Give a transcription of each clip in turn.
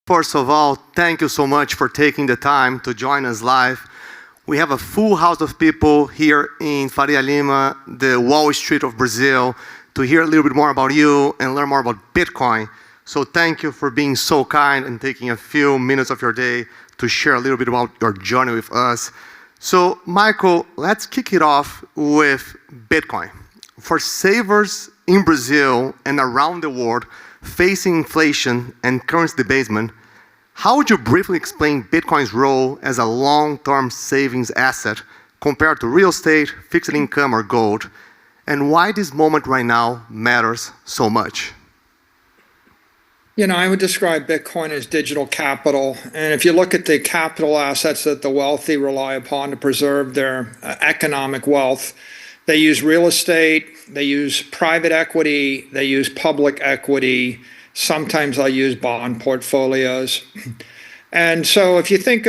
First of all, thank you so much for taking the time to join us live. We have a full house of people here in Faria Lima, the Wall Street of Brazil, to hear a little bit more about you and learn more about Bitcoin. So thank you for being so kind and taking a few minutes of your day to share a little bit about your journey with us. So Michael, let's kick it off with Bitcoin. For savers in Brazil and around the world facing inflation and currency debasement, how would you briefly explain Bitcoin's role as a long-term savings asset compared to real estate, fixed income, or gold, and why this moment right now matters so much? You know, I would describe Bitcoin as digital capital. And if you look at the capital assets that the wealthy rely upon to preserve their economic wealth, they use real estate, they use private equity, they use public equity, sometimes they'll use bond portfolios. And so if you think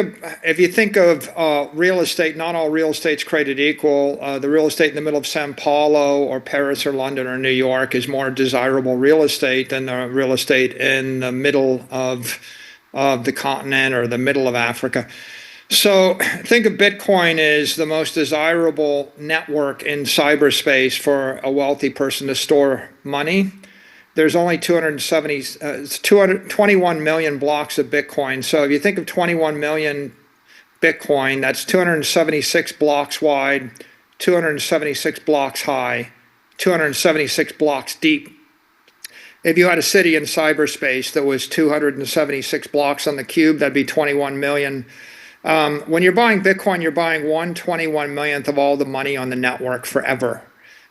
of real estate, not all real estate's created equal. The real estate in the middle of Sao Paulo or Paris or London or New York is more desirable real estate than the real estate in the middle of the continent or the middle of Africa. So think of Bitcoin as the most desirable network in cyberspace for a wealthy person to store money. There's only 221 million blocks of Bitcoin. So if you think of 21 million Bitcoin, that's 276 blocks wide, 276 blocks high, 276 blocks deep. If you had a city in cyberspace that was 276 blocks on the cube, that'd be 21 million. When you're buying Bitcoin, you're buying 1/21 millionth of all the money on the network forever.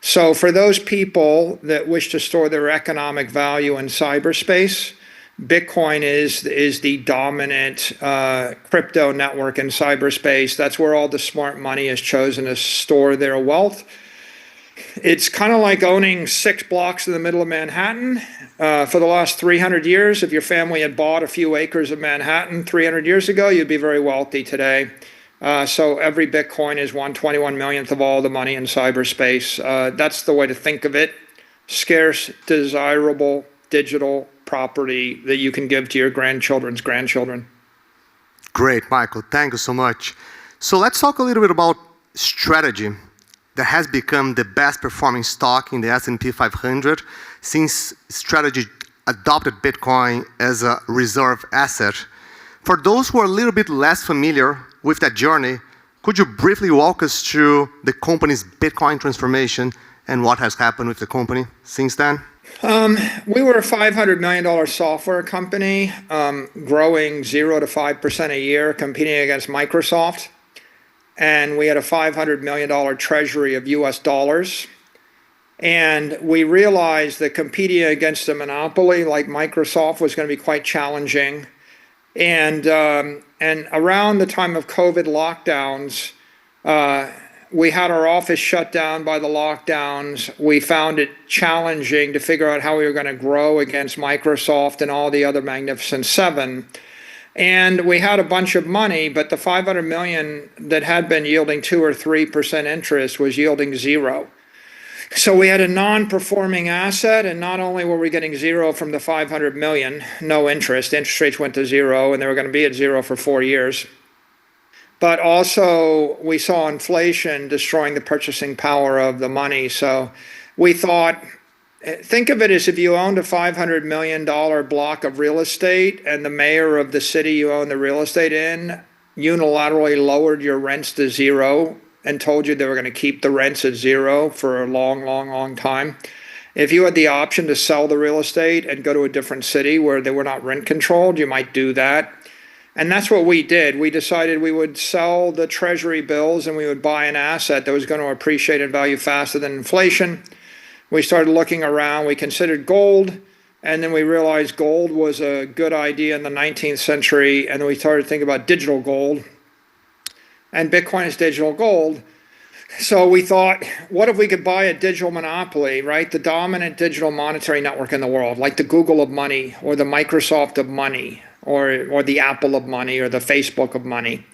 So for those people that wish to store their economic value in cyberspace, Bitcoin is the dominant crypto network in cyberspace. That's where all the smart money is chosen to store their wealth. It's kind of like owning 6 blocks in the middle of Manhattan. For the last 300 years, if your family had bought a few acres of Manhattan 300 years ago, you'd be very wealthy today. So every Bitcoin is 1/21 millionth of all the money in cyberspace. That's the way to think of it. Scarce, desirable, digital property that you can give to your grandchildren's grandchildren. Great, Michael. Thank you so much. So let's talk a little bit about strategy that has become the best performing stock in the S&P 500 since strategy adopted Bitcoin as a reserve asset. For those who are a little bit less familiar with that journey, could you briefly walk us through the company's Bitcoin transformation and what has happened with the company since then? We were a $500 million software company, growing 0 to 5% a year, competing against Microsoft. And we had a $500 million treasury of US dollars. And we realized that competing against a monopoly like Microsoft was going to be quite challenging. And around the time of COVID lockdowns, we had our office shut down by the lockdowns. We found it challenging to figure out how we were going to grow against Microsoft and all the other Magnificent Seven. And we had a bunch of money, but the 500 million that had been yielding 2 or 3% interest was yielding 0. So we had a non-performing asset, and not only were we getting 0 from the 500 million, no interest rates went to 0, and they were going to be at 0 for 4 years. But also we saw inflation destroying the purchasing power of the money. So we thought, think of it as if you owned a $500 million block of real estate and the mayor of the city you own the real estate in unilaterally lowered your rents to 0 and told you they were going to keep the rents at 0 for a long time. If you had the option to sell the real estate and go to a different city where they were not rent controlled, you might do that. And that's what we did. We decided we would sell the treasury bills and we would buy an asset that was going to appreciate in value faster than inflation. We started looking around. We considered gold, and then we realized gold was a good idea in the 19th century, and then we started thinking about digital gold. And Bitcoin is digital gold. So we thought, what if we could buy a digital monopoly, right? The dominant digital monetary network in the world, like the Google of money or the Microsoft of money or the Apple of money or the Facebook of money.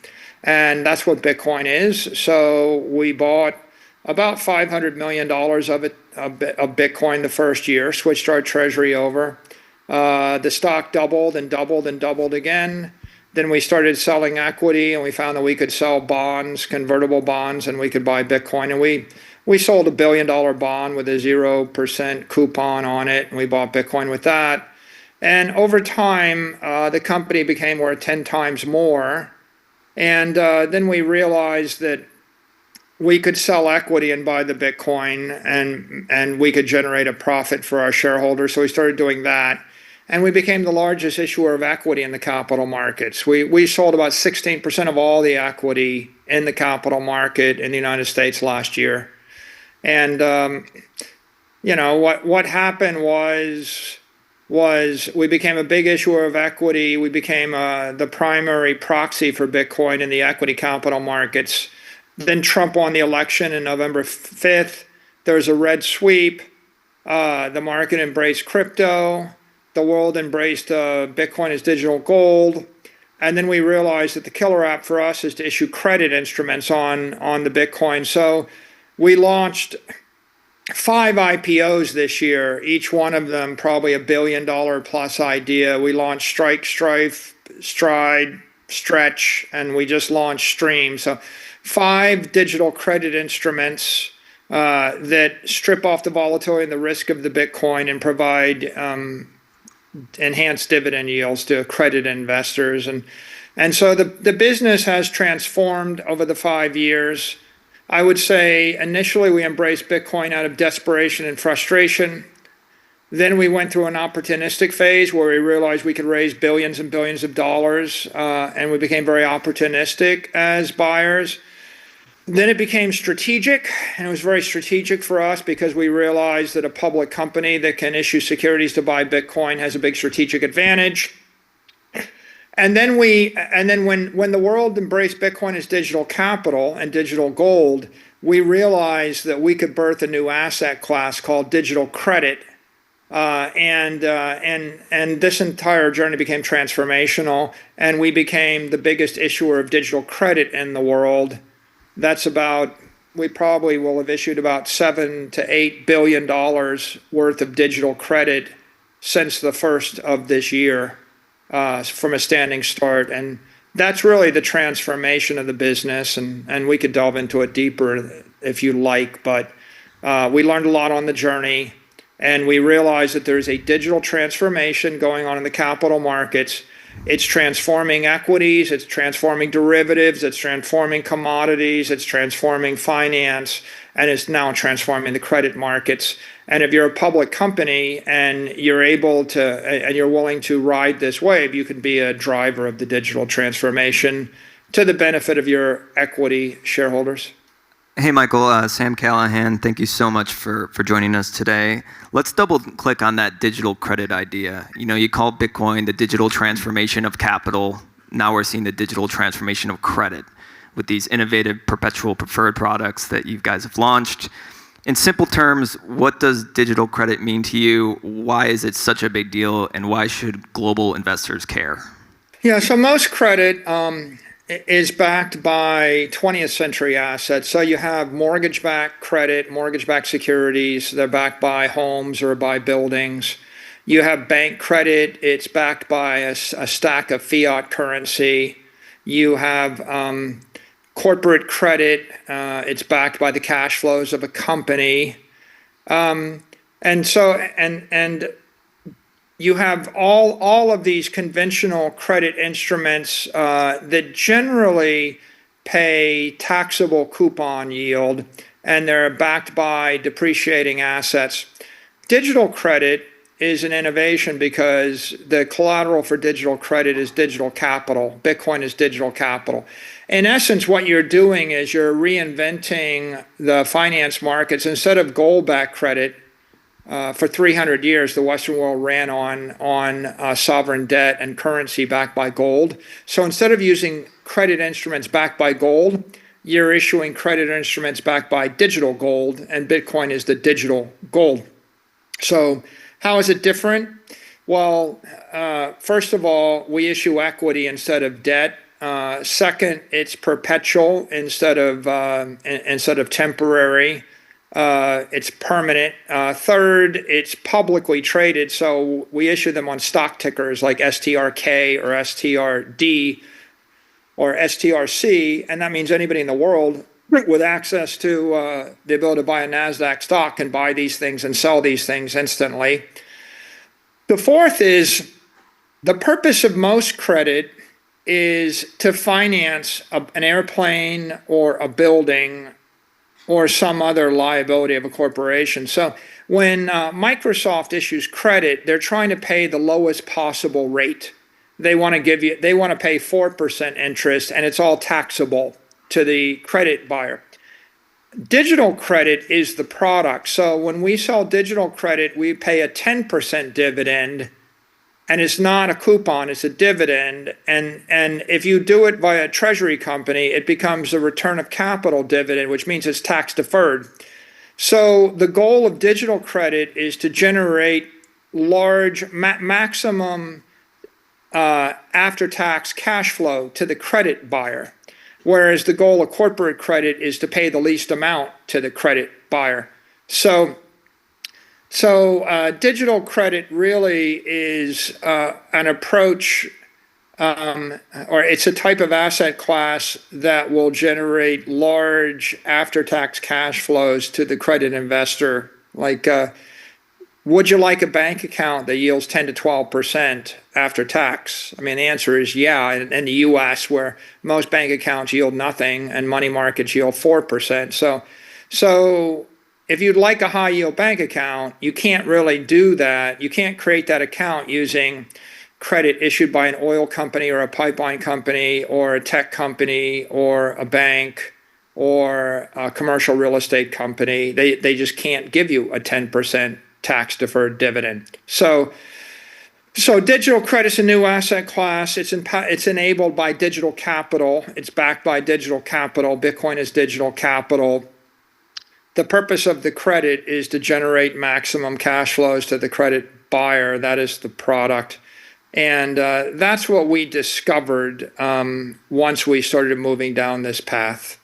And that's what Bitcoin is. So we bought about $500 million of Bitcoin the first year, switched our treasury over. The stock doubled and doubled and doubled again. Then we started selling equity, and we found that we could sell bonds, convertible bonds, and we could buy Bitcoin. And we sold $1 billion bond with a 0% coupon on it, and we bought Bitcoin with that. And over time, the company became worth 10 times more. And then we realized that we could sell equity and buy the Bitcoin, and we could generate a profit for our shareholders. So we started doing that. And we became the largest issuer of equity in the capital markets. We sold about 16% of all the equity in the capital market in the United States last year. And what happened was we became a big issuer of equity. We became the primary proxy for Bitcoin in the equity capital markets. Then Trump won the election on November 5th. There was a red sweep. The market embraced crypto. The world embraced Bitcoin as digital gold. And then we realized that the killer app for us is to issue credit instruments on the Bitcoin. So we launched 5 IPOs this year, each one of them probably $1 billion plus idea. We launched Strike, Strife, Stride, Stretch, and we just launched Stream. So 5 digital credit instruments that strip off the volatility and the risk of the Bitcoin and provide enhanced dividend yields to accredited investors. And so the business has transformed over the 5 years. I would say initially we embraced Bitcoin out of desperation and frustration. Then we went through an opportunistic phase where we realized we could raise billions and billions of dollars, and we became very opportunistic as buyers. Then it became strategic, and it was very strategic for us because we realized that a public company that can issue securities to buy Bitcoin has a big strategic advantage. And then when the world embraced Bitcoin as digital capital and digital gold, we realized that we could birth a new asset class called digital credit. And this entire journey became transformational, and we became the biggest issuer of digital credit in the world. We probably will have issued about $7 to $8 billion worth of digital credit since the first of this year, from a standing start. And that's really the transformation of the business. And we could delve into it deeper if you like, but we learned a lot on the journey, and we realized that there's a digital transformation going on in the capital markets. It's transforming equities, it's transforming derivatives, it's transforming commodities, it's transforming finance, and it's now transforming the credit markets. And if you're a public company and you're able to, and you're willing to ride this wave, you can be a driver of the digital transformation to the benefit of your equity shareholders. Hey, Michael, Sam Callahan, thank you so much for joining us today. Let's double click on that digital credit idea. You call Bitcoin the digital transformation of capital. Now we're seeing the digital transformation of credit with these innovative perpetual preferred products that you guys have launched. In simple terms, what does digital credit mean to you? Why is it such a big deal, and why should global investors care? Yeah, so most credit is backed by 20th century assets. So you have mortgage-backed credit, mortgage-backed securities. They're backed by homes or by buildings. You have bank credit. It's backed by a stack of fiat currency. You have corporate credit. It's backed by the cash flows of a company. And you have all of these conventional credit instruments that generally pay taxable coupon yield, and they're backed by depreciating assets. Digital credit is an innovation because the collateral for digital credit is digital capital. Bitcoin is digital capital. In essence, what you're doing is you're reinventing the finance markets. Instead of gold-backed credit, for 300 years, the Western world ran on sovereign debt and currency backed by gold. So instead of using credit instruments backed by gold, you're issuing credit instruments backed by digital gold, and Bitcoin is the digital gold. So how is it different? Well, first of all, we issue equity instead of debt. Second, it's perpetual instead of temporary. It's permanent. Third, it's publicly traded, so we issue them on stock tickers like STRK or STRD or STRC, and that means anybody in the world with access to the ability to buy a NASDAQ stock can buy these things and sell these things instantly. The fourth is the purpose of most credit is to finance an airplane or a building or some other liability of a corporation. So when Microsoft issues credit, they're trying to pay the lowest possible rate. They want to pay 4% interest, and it's all taxable to the credit buyer. Digital credit is the product. So when we sell digital credit, we pay a 10% dividend, and it's not a coupon, it's a dividend. And if you do it by a treasury company, it becomes a return of capital dividend, which means it's tax deferred. So the goal of digital credit is to generate large, maximum after-tax cash flow to the credit buyer, whereas the goal of corporate credit is to pay the least amount to the credit buyer. So digital credit really is an approach, or it's a type of asset class that will generate large after-tax cash flows to the credit investor. Like, would you like a bank account that yields 10 to 12% after tax? I mean, the answer is yeah. In the U.S., where most bank accounts yield nothing and money markets yield 4%. So if you'd like a high yield bank account, you can't really do that. You can't create that account using credit issued by an oil company or a pipeline company or a tech company or a bank or a commercial real estate company. They just can't give you a 10% tax deferred dividend. So digital credit's a new asset class. It's enabled by digital capital. It's backed by digital capital. Bitcoin is digital capital. The purpose of the credit is to generate maximum cash flows to the credit buyer. That is the product. And that's what we discovered once we started moving down this path.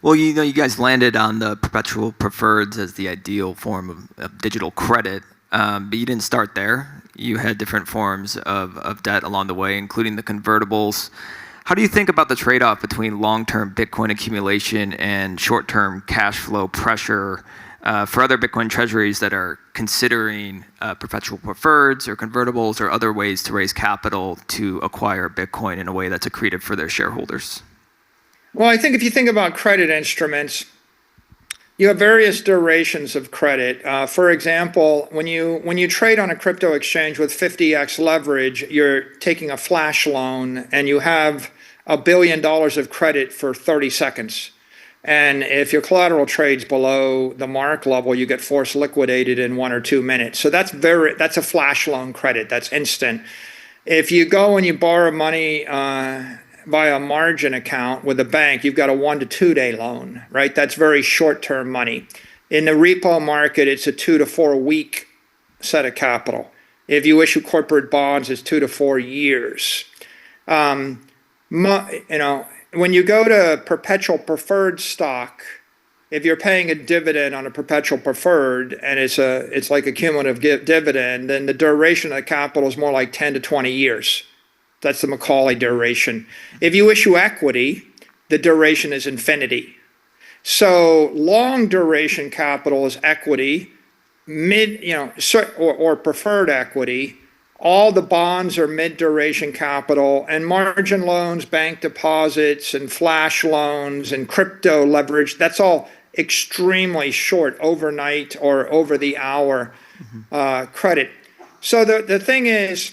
Well, you guys landed on the perpetual preferreds as the ideal form of digital credit, but you didn't start there. You had different forms of debt along the way, including the convertibles. How do you think about the trade-off between long-term Bitcoin accumulation and short-term cash flow pressure for other Bitcoin treasuries that are considering perpetual preferreds or convertibles or other ways to raise capital to acquire Bitcoin in a way that's accretive for their shareholders? Well, I think if you think about credit instruments, you have various durations of credit. For example, when you trade on a crypto exchange with 50x leverage, you're taking a flash loan and you have $1 billion of credit for 30 seconds. And if your collateral trades below the mark level, you get forced liquidated in 1 or 2 minutes. So that's a flash loan credit. That's instant. If you go and you borrow money via a margin account with a bank, you've got a 1 to 2 day loan, right? That's very short-term money. In the repo market, it's a 2 to 4 week set of capital. If you issue corporate bonds, it's 2 to 4 years. When you go to perpetual preferred stock, if you're paying a dividend on a perpetual preferred and it's like a cumulative dividend, then the duration of the capital is more like 10 to 20 years. That's the Macaulay duration. If you issue equity, the duration is infinity. So long duration capital is equity, or preferred equity. All the bonds are mid duration capital, and margin loans, bank deposits, and flash loans and crypto leverage, that's all extremely short, overnight or over the hour credit. So the thing is,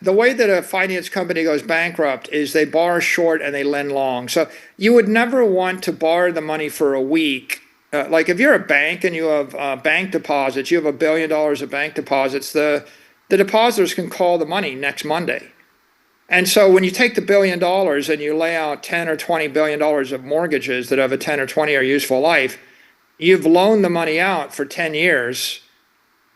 the way that a finance company goes bankrupt is they borrow short and they lend long. So you would never want to borrow the money for a week. Like if you're a bank and you have bank deposits, you have $1 billion of bank deposits, the depositors can call the money next Monday. And so when you take the $1 billion and you lay out $10 or $20 billion of mortgages that have a 10 or 20 year useful life, you've loaned the money out for 10 years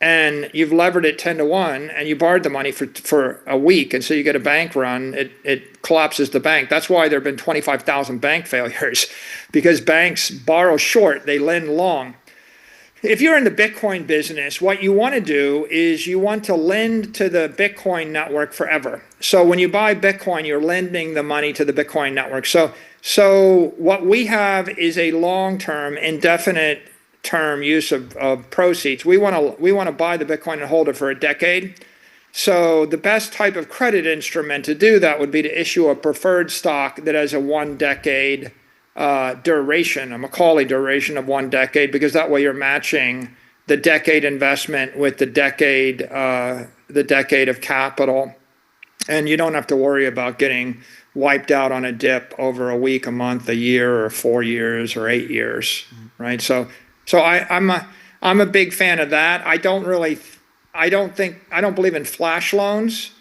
and you've levered it 10 to 1 and you borrowed the money for a week. And so you get a bank run, it collapses the bank. That's why there have been 25,000 bank failures, because banks borrow short, they lend long. if you're in the Bitcoin business, what you want to do is you want to lend to the Bitcoin network forever. So when you buy Bitcoin, you're lending the money to the Bitcoin network. So what we have is a long-term, indefinite term use of proceeds. We want to buy the Bitcoin and hold it for a decade. So the best type of credit instrument to do that would be to issue a preferred stock that has a 1 decade duration, a Macaulay duration of 1 decade, because that way you're matching the decade investment with the decade of capital, and you don't have to worry about getting wiped out on a dip over a week, a month, a year, or 4 years, or 8 years, right? So I'm a big fan of that. I don't believe in flash loans.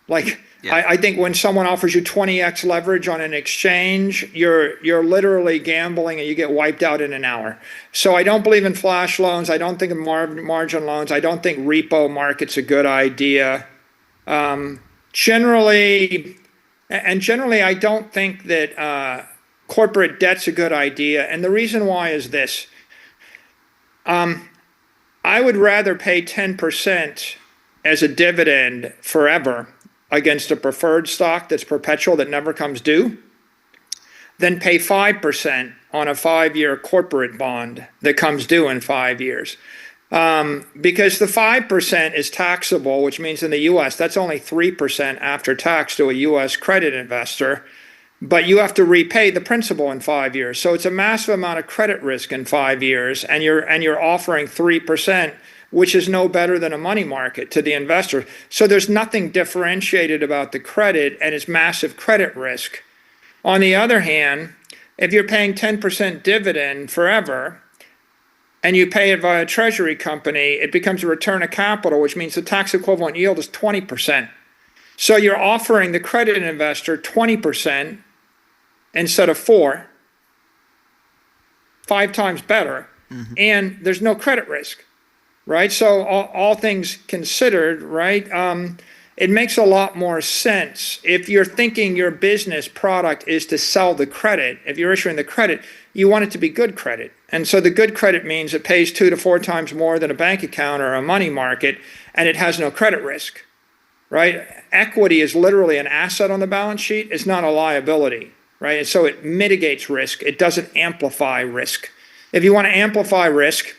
Like, yeah. I think when someone offers you 20x leverage on an exchange, you're literally gambling and you get wiped out in an hour. So I don't believe in flash loans. I don't think in margin loans. I don't think repo market's a good idea. Generally, I don't think that corporate debt's a good idea. And the reason why is this. I would rather pay 10% as a dividend forever against a preferred stock that's perpetual, that never comes due, than pay 5% on a 5-year corporate bond that comes due in 5 years. Because the 5% is taxable, which means in the US, that's only 3% after tax to a US credit investor, but you have to repay the principal in 5 years. So it's a massive amount of credit risk in 5 years, and you're offering 3%, which is no better than a money market to the investor. So there's nothing differentiated about the credit, and it's massive credit risk. On the other hand, if you're paying 10% dividend forever, and you pay it via a treasury company, it becomes a return of capital, which means the tax equivalent yield is 20%. So you're offering the credit investor 20% instead of 4, 5 times better, and there's no credit risk, right? So all things considered, right, it makes a lot more sense. If you're thinking your business product is to sell the credit, if you're issuing the credit, you want it to be good credit. And so the good credit means it pays 2 to 4 times more than a bank account or a money market, and it has no credit risk, right? Equity is literally an asset on the balance sheet. It's not a liability, right? And so it mitigates risk. It doesn't amplify risk. If you want to amplify risk,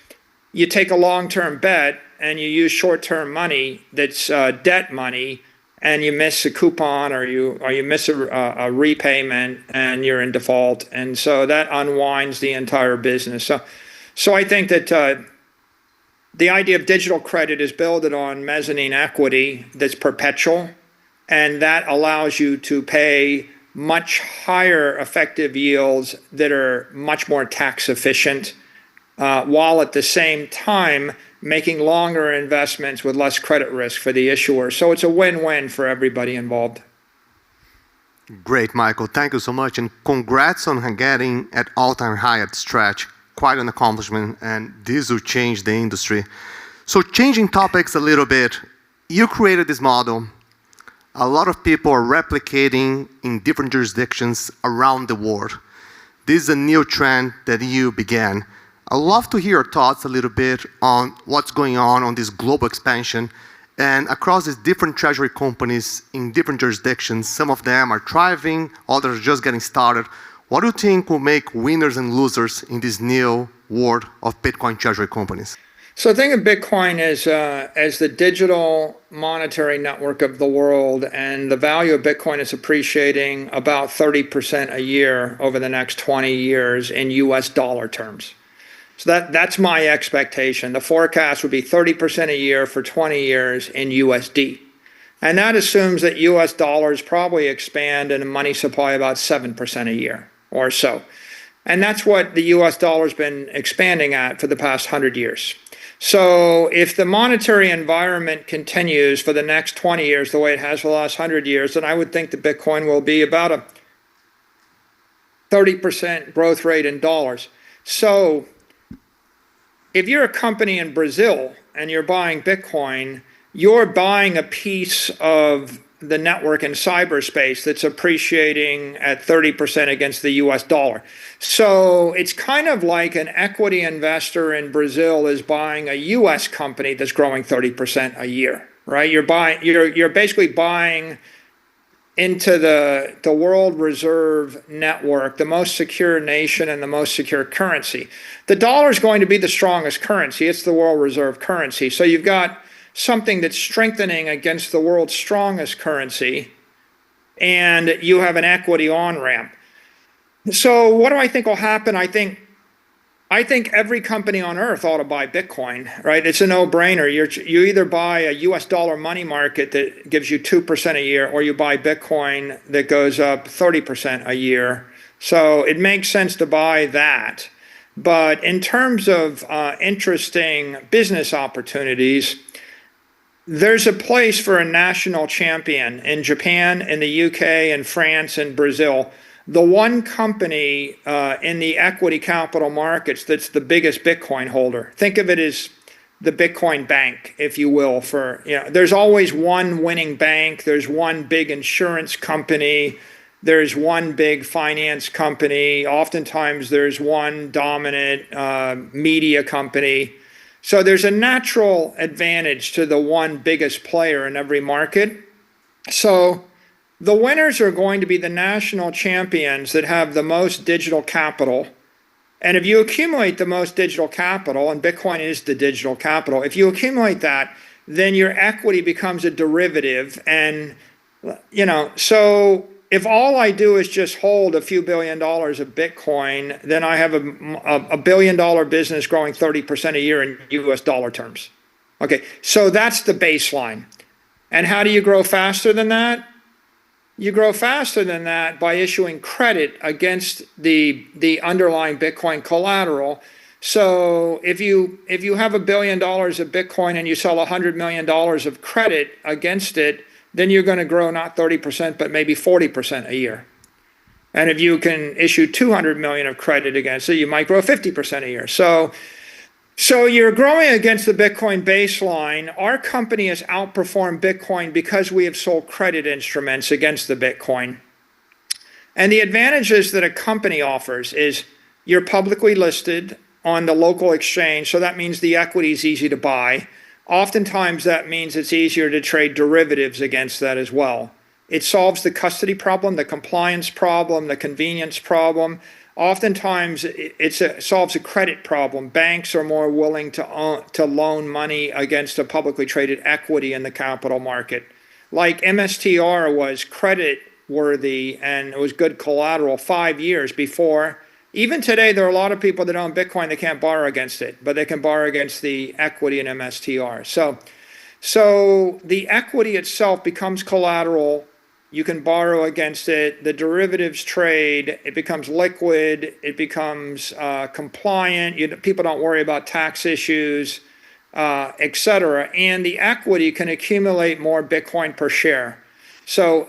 you take a long-term bet and you use short-term money that's debt money, and you miss a coupon or you miss a repayment and you're in default, and so that unwinds the entire business. So I think that the idea of digital credit is built on mezzanine equity that's perpetual, and that allows you to pay much higher effective yields that are much more tax efficient, while at the same time making longer investments with less credit risk for the issuer. So it's a win-win for everybody involved. Great, Michael. Thank you so much. And congrats on getting at all-time high at Stretch. Quite an accomplishment, and this will change the industry. So changing topics a little bit, you created this model. A lot of people are replicating in different jurisdictions around the world. This is a new trend that you began. I'd love to hear your thoughts a little bit on what's going on this global expansion and across these different treasury companies in different jurisdictions. Some of them are thriving, others are just getting started. What do you think will make winners and losers in this new world of Bitcoin treasury companies? So think of Bitcoin as the digital monetary network of the world, and the value of Bitcoin is appreciating about 30% a year over the next 20 years in US dollar terms. So that's my expectation. The forecast would be 30% a year for 20 years in USD. And that assumes that US dollars probably expand in a money supply about 7% a year or so. And that's what the US dollar's been expanding at for the past 100 years. So if the monetary environment continues for the next 20 years the way it has for the last 100 years, then I would think that Bitcoin will be about a 30% growth rate in dollars. So if you're a company in Brazil and you're buying Bitcoin, you're buying a piece of the network in cyberspace that's appreciating at 30% against the US dollar. So it's kind of like an equity investor in Brazil is buying a US company that's growing 30% a year, right? You're basically buying into the world reserve network, the most secure nation and the most secure currency. The dollar is going to be the strongest currency. It's the world reserve currency. So you've got something that's strengthening against the world's strongest currency, and you have an equity on-ramp. So what do I think will happen? I think every company on earth ought to buy Bitcoin, right? It's a no-brainer. You either buy a US dollar money market that gives you 2% a year, or you buy Bitcoin that goes up 30% a year. So it makes sense to buy that. But in terms of interesting business opportunities, there's a place for a national champion in Japan, in the UK, in France, and Brazil. The one company in the equity capital markets that's the biggest Bitcoin holder. Think of it as the Bitcoin bank, if you will. There's always one winning bank. There's one big insurance company. There's one big finance company. Oftentimes there's one dominant media company. So there's a natural advantage to the one biggest player in every market. So the winners are going to be the national champions that have the most digital capital. And if you accumulate the most digital capital, and Bitcoin is the digital capital, if you accumulate that, then your equity becomes a derivative. And, so if all I do is just hold a few $1 billion of Bitcoin, then I have a $1 billion business growing 30% a year in US dollar terms. Okay, so that's the baseline. And how do you grow faster than that? You grow faster than that by issuing credit against the underlying Bitcoin collateral. So if you have $1 billion of Bitcoin and you sell $100 million of credit against it, then you're going to grow not 30%, but maybe 40% a year. And if you can issue 200 million of credit against it, you might grow 50% a year. So you're growing against the Bitcoin baseline. Our company has outperformed Bitcoin because we have sold credit instruments against the Bitcoin. And the advantages that a company offers is you're publicly listed on the local exchange, so that means the equity is easy to buy. Oftentimes that means it's easier to trade derivatives against that as well. It solves the custody problem, the compliance problem, the convenience problem. Oftentimes it solves a credit problem. Banks are more willing to loan money against a publicly traded equity in the capital market. Like MSTR was credit worthy and it was good collateral 5 years before. Even today, there are a lot of people that own Bitcoin that can't borrow against it, but they can borrow against the equity in MSTR. So the equity itself becomes collateral. You can borrow against it. The derivatives trade. It becomes liquid. It becomes compliant. People don't worry about tax issues, etc. And the equity can accumulate more Bitcoin per share. So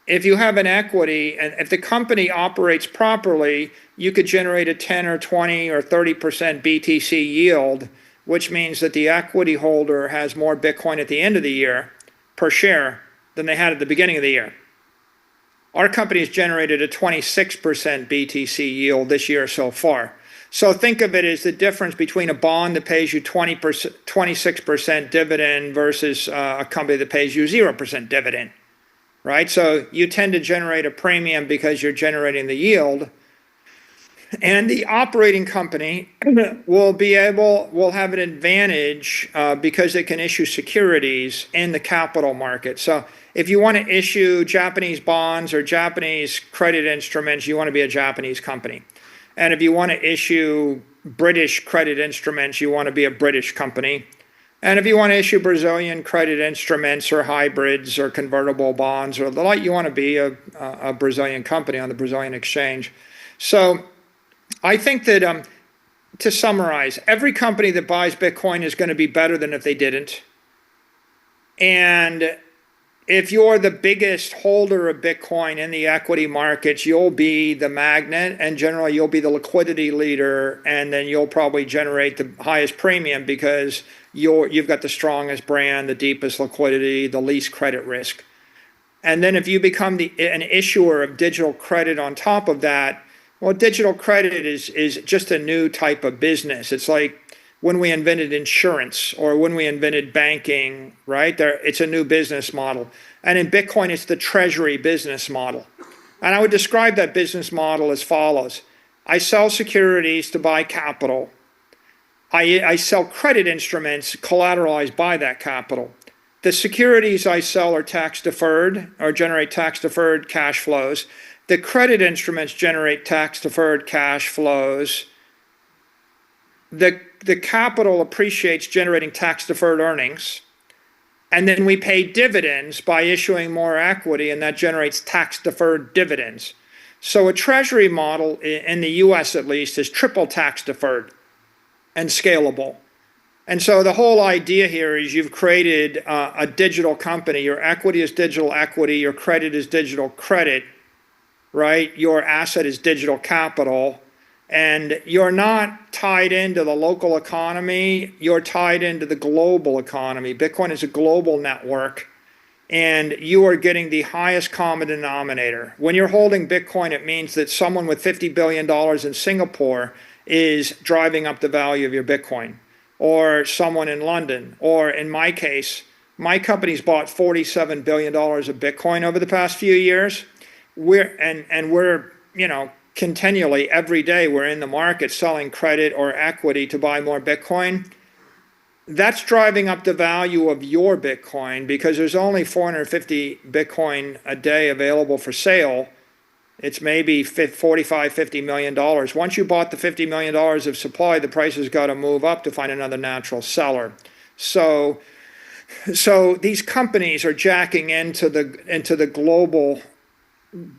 if you have an equity, and if the company operates properly, you could generate a 10 or 20 or 30% BTC yield, which means that the equity holder has more Bitcoin at the end of the year per share than they had at the beginning of the year. Our company has generated a 26% BTC yield this year so far. So think of it as the difference between a bond that pays you 26% dividend versus a company that pays you 0% dividend, right? So you tend to generate a premium because you're generating the yield. And the operating company will have an advantage because it can issue securities in the capital market. So if you want to issue Japanese bonds or Japanese credit instruments, you want to be a Japanese company. And if you want to issue British credit instruments, you want to be a British company. And if you want to issue Brazilian credit instruments or hybrids or convertible bonds or the like, you want to be a Brazilian company on the Brazilian exchange. So I think that, to summarize, every company that buys Bitcoin is going to be better than if they didn't. And if you're the biggest holder of Bitcoin in the equity markets, you'll be the magnet, and generally you'll be the liquidity leader, and then you'll probably generate the highest premium because you've got the strongest brand, the deepest liquidity, the least credit risk. And then if you become an issuer of digital credit on top of that, well, digital credit is just a new type of business. It's like when we invented insurance or when we invented banking, right? It's a new business model. And in Bitcoin, it's the treasury business model. And I would describe that business model as follows. I sell securities to buy capital. I sell credit instruments collateralized by that capital. The securities I sell are tax deferred or generate tax deferred cash flows. The credit instruments generate tax deferred cash flows. The capital appreciates, generating tax deferred earnings. And then we pay dividends by issuing more equity, and that generates tax deferred dividends. So a treasury model in the US at least is triple tax deferred and scalable. And so the whole idea here is you've created a digital company. Your equity is digital equity, your credit is digital credit, right? Your asset is digital capital. And you're not tied into the local economy, you're tied into the global economy. Bitcoin is a global network, and you are getting the highest common denominator. When you're holding Bitcoin, it means that someone with $50 billion in Singapore is driving up the value of your Bitcoin, or someone in London, or in my case, my company's bought $47 billion of Bitcoin over the past few years. We're continually, every day, we're in the market selling credit or equity to buy more Bitcoin. That's driving up the value of your Bitcoin because there's only 450 Bitcoin a day available for sale. It's maybe $50 million. Once you bought the $50 million of supply, the price has got to move up to find another natural seller. So these companies are jacking into the global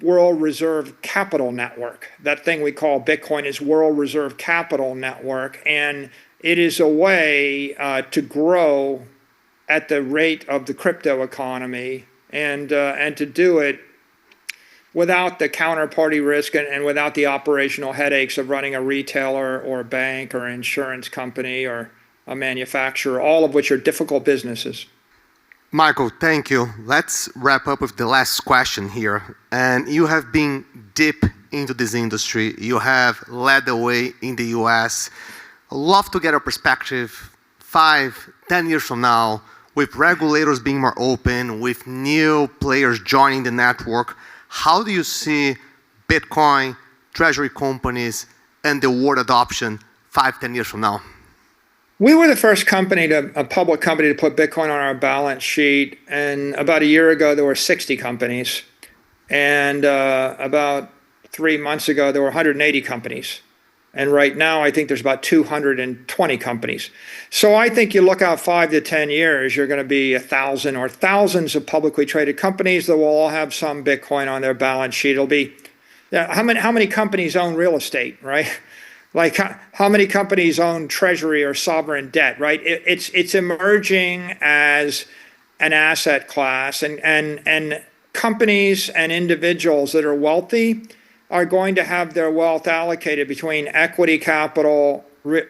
world reserve capital network. That thing we call Bitcoin is world reserve capital network, and it is a way to grow at the rate of the crypto economy, and to do it without the counterparty risk and without the operational headaches of running a retailer or a bank or an insurance company or a manufacturer, all of which are difficult businesses. Michael, thank you. Let's wrap up with the last question here. And you have been deep into this industry. You have led the way in the US. I'd love to get a perspective 5, 10 years from now, with regulators being more open, with new players joining the network. How do you see Bitcoin, treasury companies, and the world adoption 5, 10 years from now? We were the first a public company to put Bitcoin on our balance sheet. And about a year ago, there were 60 companies. And about 3 months ago, there were 180 companies. And right now, I think there's about 220 companies. So I think you look out 5 to 10 years, you're going to be 1,000 or thousands of publicly traded companies that will all have some Bitcoin on their balance sheet. It'll be, how many companies own real estate, right? Like how many companies own treasury or sovereign debt, right? It's emerging as an asset class, and companies and individuals that are wealthy are going to have their wealth allocated between equity capital,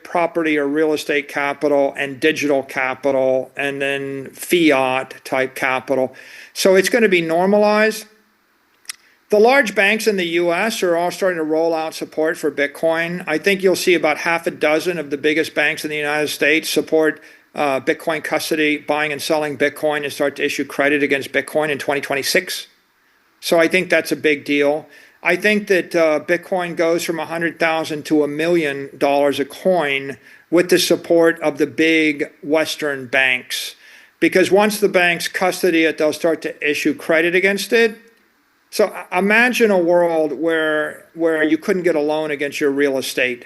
property or real estate capital, and digital capital, and then fiat type capital. So it's going to be normalized. The large banks in the US are all starting to roll out support for Bitcoin. I think you'll see about half a dozen of the biggest banks in the United States support Bitcoin custody, buying and selling Bitcoin, and start to issue credit against Bitcoin in 2026. So I think that's a big deal. I think that Bitcoin goes from $100,000 to $1 million a coin with the support of the big Western banks. Because once the banks custody it, they'll start to issue credit against it. So imagine a world where you couldn't get a loan against your real estate.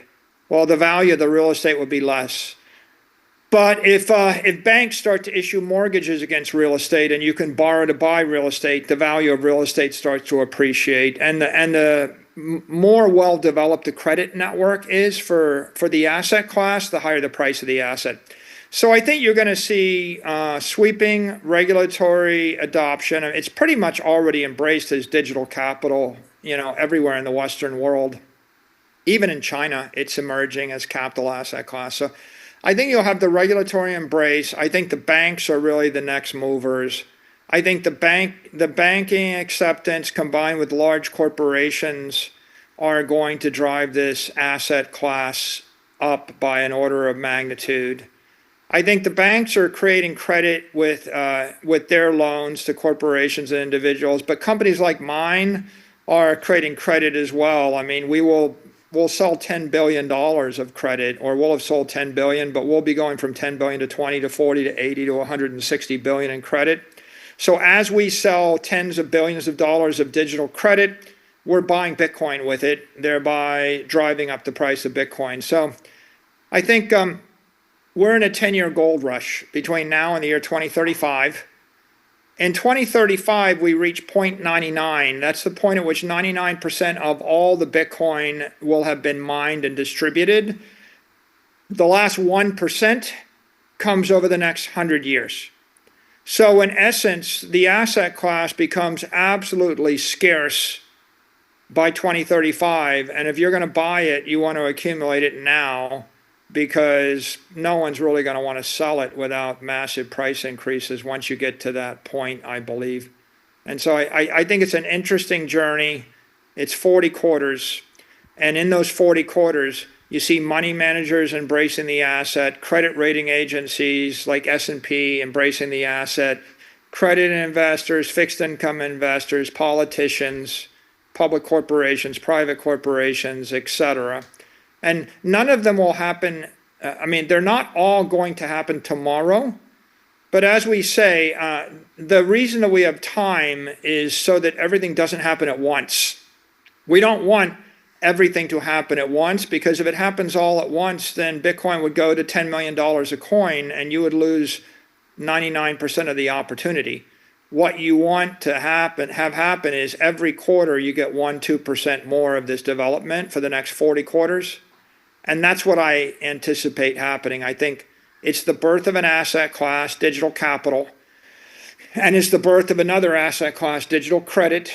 Well, the value of the real estate would be less. But if banks start to issue mortgages against real estate and you can borrow to buy real estate, the value of real estate starts to appreciate. And the more well-developed the credit network is for the asset class, the higher the price of the asset. So I think you're going to see sweeping regulatory adoption. It's pretty much already embraced as digital capital, everywhere in the Western world. Even in China, it's emerging as capital asset class. So I think you'll have the regulatory embrace. I think the banks are really the next movers. I think the banking acceptance combined with large corporations are going to drive this asset class up by an order of magnitude. I think the banks are creating credit with their loans to corporations and individuals, but companies like mine are creating credit as well. I mean, we'll sell $10 billion of credit, or we'll have sold 10 billion, but we'll be going from 10 billion to 20 to 40 to 80 to 160 billion in credit. So as we sell tens of billions of dollars of digital credit, we're buying Bitcoin with it, thereby driving up the price of Bitcoin. So I think we're in a 10-year gold rush between now and the year 2035. In 2035, we reach 0.99. That's the point at which 99% of all the Bitcoin will have been mined and distributed. The last 1% comes over the next 100 years. So in essence, the asset class becomes absolutely scarce by 2035. And if you're going to buy it, you want to accumulate it now, because no one's really going to want to sell it without massive price increases once you get to that point, I believe. And so I think it's an interesting journey. It's 40 quarters. And in those 40 quarters, you see money managers embracing the asset, credit rating agencies like S&P embracing the asset, credit investors, fixed income investors, politicians, public corporations, private corporations, etc. And none of them will happen. I mean, they're not all going to happen tomorrow. But as we say, the reason that we have time is so that everything doesn't happen at once. We don't want everything to happen at once, because if it happens all at once, then Bitcoin would go to $10 million a coin and you would lose 99% of the opportunity. What you want to have happen is every quarter you get 1-2% more of this development for the next 40 quarters. And that's what I anticipate happening. I think it's the birth of an asset class, digital capital, and it's the birth of another asset class, digital credit,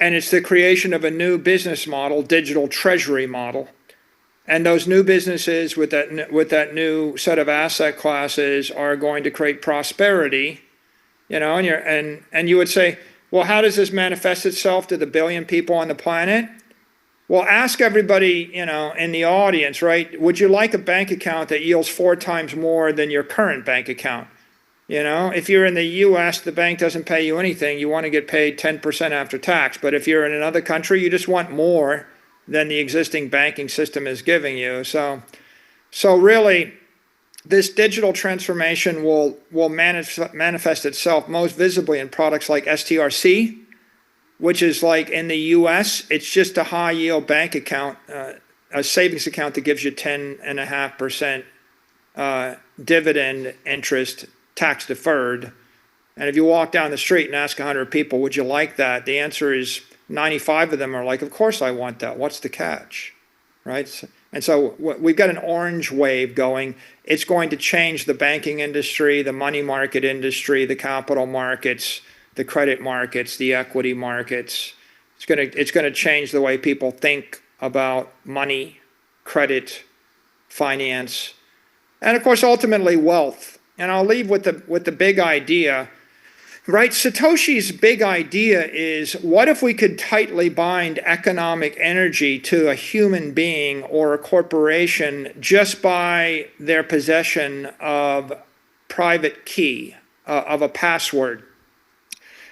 and it's the creation of a new business model, digital treasury model. And those new businesses with that new set of asset classes are going to create prosperity, you know, and you would say, well, how does this manifest itself to the billion people on the planet? Well, ask everybody, you know, in the audience, right? Would you like a bank account that yields 4 times more than your current bank account? You know, if you're in the US, the bank doesn't pay you anything. You want to get paid 10% after tax. But if you're in another country, you just want more than the existing banking system is giving you. So really, this digital transformation will manifest itself most visibly in products like STRC, which is like in the US, it's just a high yield bank account, a savings account that gives you 10.5% dividend interest, tax deferred. And if you walk down the street and ask 100 people, would you like that? The answer is 95 of them are like, of course I want that. What's the catch, right? And so we've got an orange wave going. It's going to change the banking industry, the money market industry, the capital markets, the credit markets, the equity markets. It's going to change the way people think about money, credit, finance, and of course, ultimately wealth. And I'll leave with the big idea, right? Satoshi's big idea is, what if we could tightly bind economic energy to a human being or a corporation just by their possession of private key, of a password?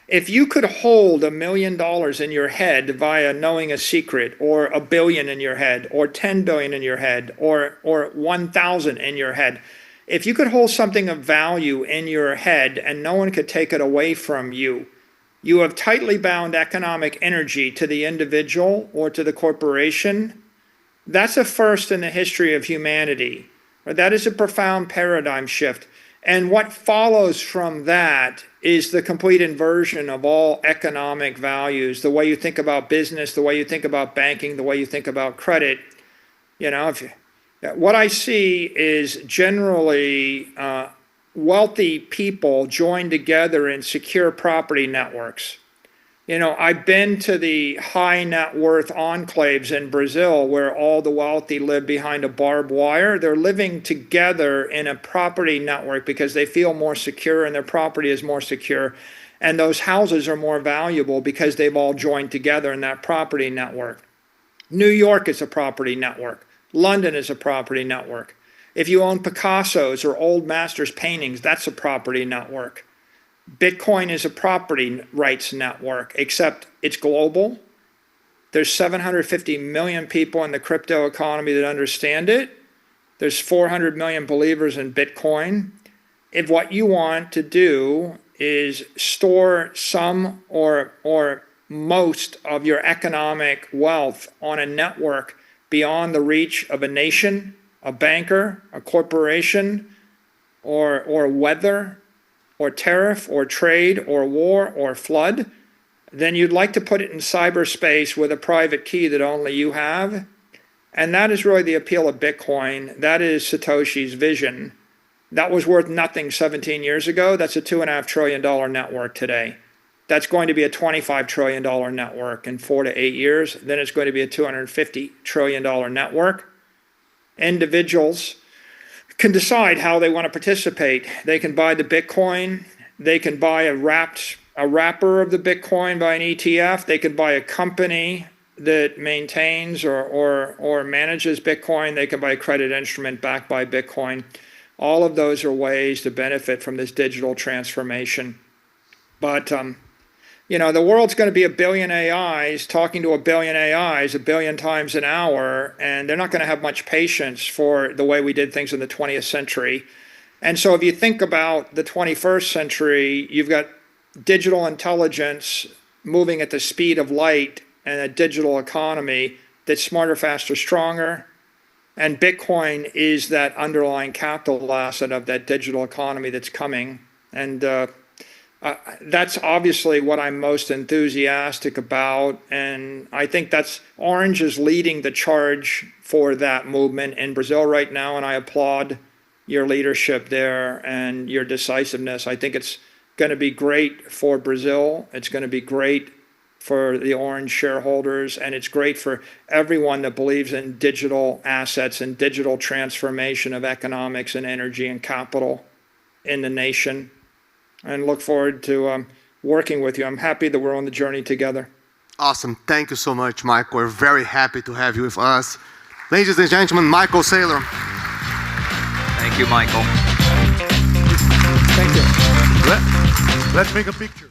If you could hold $1 million in your head via knowing a secret, or $1 billion in your head, or 10 billion in your head, or 1,000 in your head, if you could hold something of value in your head and no one could take it away from you, you have tightly bound economic energy to the individual or to the corporation. That's a first in the history of humanity. That is a profound paradigm shift. And what follows from that is the complete inversion of all economic values, the way you think about business, the way you think about banking, the way you think about credit. You know, what I see is generally wealthy people joined together in secure property networks. You know, I've been to the high net worth enclaves in Brazil where all the wealthy live behind a barbed wire. They're living together in a property network because they feel more secure and their property is more secure. And those houses are more valuable because they've all joined together in that property network. New York is a property network. London is a property network. If you own Picasso's or old masters paintings, that's a property network. Bitcoin is a property rights network, except it's global. There's 750 million people in the crypto economy that understand it. There's 400 million believers in Bitcoin. If what you want to do is store some or most of your economic wealth on a network beyond the reach of a nation, a banker, a corporation, or weather, or tariff, or trade, or war, or flood, then you'd like to put it in cyberspace with a private key that only you have. And that is really the appeal of Bitcoin. That is Satoshi's vision. That was worth nothing 17 years ago. That's a $2.5 trillion network today. That's going to be a $25 trillion network in 4 to 8 years. Then it's going to be a $250 trillion network. Individuals can decide how they want to participate. They can buy the Bitcoin. They can buy a wrapper of the Bitcoin by an ETF. They could buy a company that maintains or manages Bitcoin. They can buy a credit instrument backed by Bitcoin. All of those are ways to benefit from this digital transformation. But, the world's going to be a billion AIs talking to a billion AIs a billion times an hour, and they're not going to have much patience for the way we did things in the 20th century. And so if you think about the 21st century, you've got digital intelligence moving at the speed of light and a digital economy that's smarter, faster, stronger. And Bitcoin is that underlying capital asset of that digital economy that's coming. And that's obviously what I'm most enthusiastic about. And I think that's Orange is leading the charge for that movement in Brazil right now. And I applaud your leadership there and your decisiveness. I think it's going to be great for Brazil. It's going to be great for the Orange shareholders, and it's great for everyone that believes in digital assets and digital transformation of economics and energy and capital in the nation. And look forward to working with you. I'm happy that we're on the journey together. Awesome. Thank you so much, Michael. We're very happy to have you with us. Ladies and gentlemen, Michael Saylor. Thank you, Michael. Thank you. Let's make a picture.